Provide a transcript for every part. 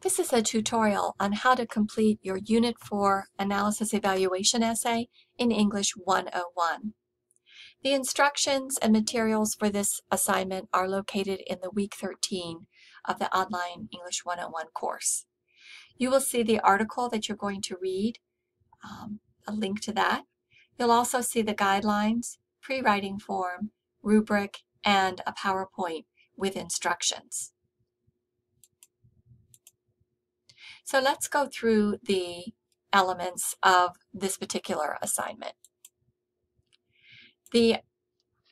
This is a tutorial on how to complete your Unit 4 Analysis Evaluation Essay in English 101. The instructions and materials for this assignment are located in the Week 13 of the online English 101 course. You will see the article that you're going to read, a link to that. You'll also see the guidelines, pre-writing form, rubric, and a PowerPoint with instructions. So let's go through the elements of this particular assignment. The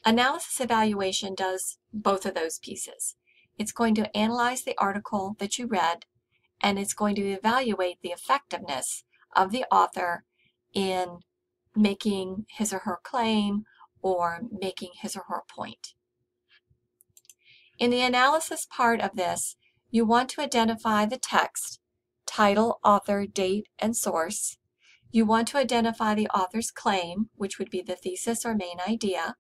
analysis evaluation does both of those pieces. It's going to analyze the article that you read, and it's going to evaluate the effectiveness of the author in making his or her claim or making his or her point. In the analysis part of this, you want to identify the text, title, author, date, and source. You want to identify the author's claim, which would be the thesis or main idea.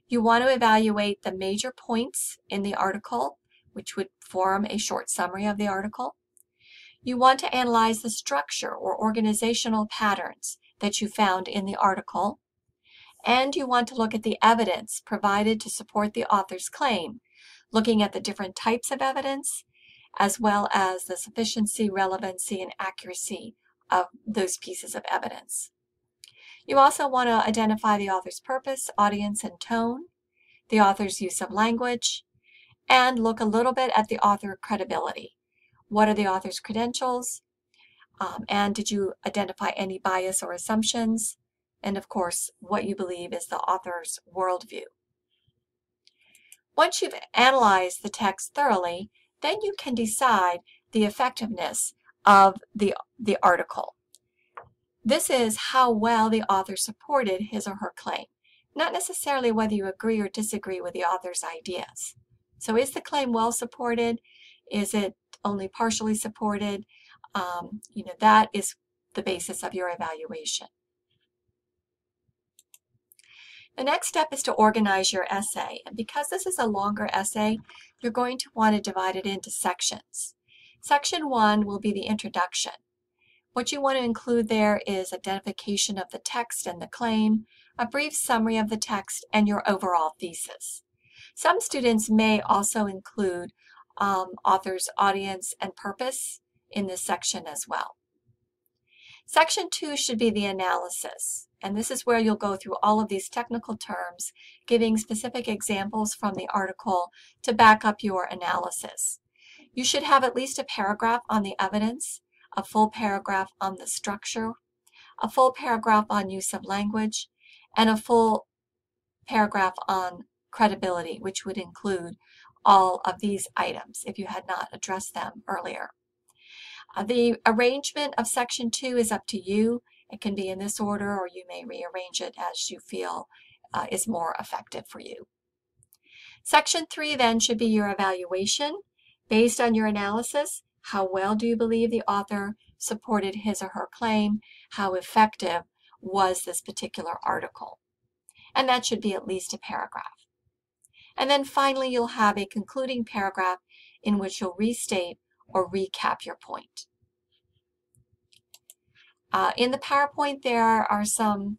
You want to evaluate the major points in the article, which would form a short summary of the article. You want to analyze the structure or organizational patterns that you found in the article. And you want to look at the evidence provided to support the author's claim, looking at the different types of evidence, as well as the sufficiency, relevancy, and accuracy of those pieces of evidence. You also want to identify the author's purpose, audience, and tone, the author's use of language, and look a little bit at the author credibility. What are the author's credentials? And did you identify any bias or assumptions? And of course, what you believe is the author's worldview. Once you've analyzed the text thoroughly, then you can decide the effectiveness of the article. This is how well the author supported his or her claim, not necessarily whether you agree or disagree with the author's ideas. So is the claim well supported? Is it only partially supported? That is the basis of your evaluation. The next step is to organize your essay, and because this is a longer essay, you're going to want to divide it into sections. Section 1 will be the introduction. What you want to include there is identification of the text and the claim, a brief summary of the text, and your overall thesis. Some students may also include author's audience and purpose in this section as well. Section 2 should be the analysis, and this is where you'll go through all of these technical terms, giving specific examples from the article to back up your analysis. You should have at least a paragraph on the evidence, a full paragraph on the structure, a full paragraph on use of language, and a full paragraph on credibility, which would include all of these items if you had not addressed them earlier. The arrangement of Section 2 is up to you. It can be in this order, or you may rearrange it as you feel is more effective for you. Section 3 then should be your evaluation. Based on your analysis, how well do you believe the author supported his or her claim? How effective was this particular article? And that should be at least a paragraph. And then finally, you'll have a concluding paragraph in which you'll restate or recap your point. In the PowerPoint, there are some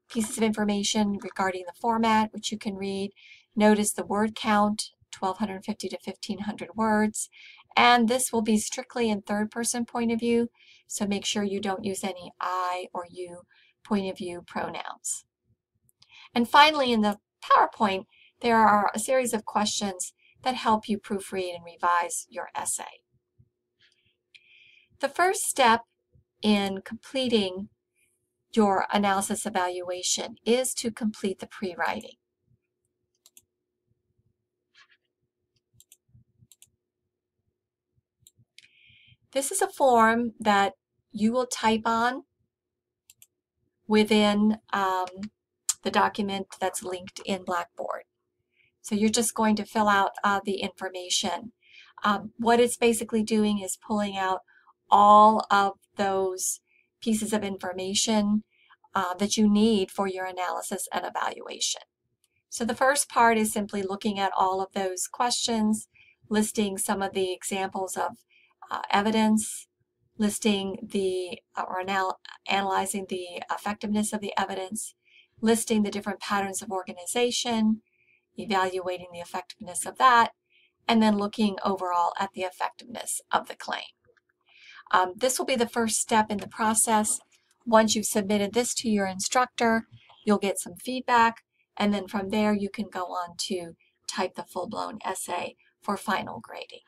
pieces of information regarding the format, which you can read. Notice the word count, 1,250 to 1,500 words. And this will be strictly in third-person point of view, so make sure you don't use any I or you point of view pronouns. And finally, in the PowerPoint, there are a series of questions that help you proofread and revise your essay. The first step in completing your analysis evaluation is to complete the pre-writing. This is a form that you will type on within the document that's linked in Blackboard. So you're just going to fill out the information. What it's basically doing is pulling out all of those pieces of information that you need for your analysis and evaluation. So the first part is simply looking at all of those questions, listing some of the examples of evidence, listing the, analyzing the effectiveness of the evidence, listing the different patterns of organization, evaluating the effectiveness of that, and then looking overall at the effectiveness of the claim. This will be the first step in the process. Once you've submitted this to your instructor, you'll get some feedback, and then from there you can go on to type the full-blown essay for final grading.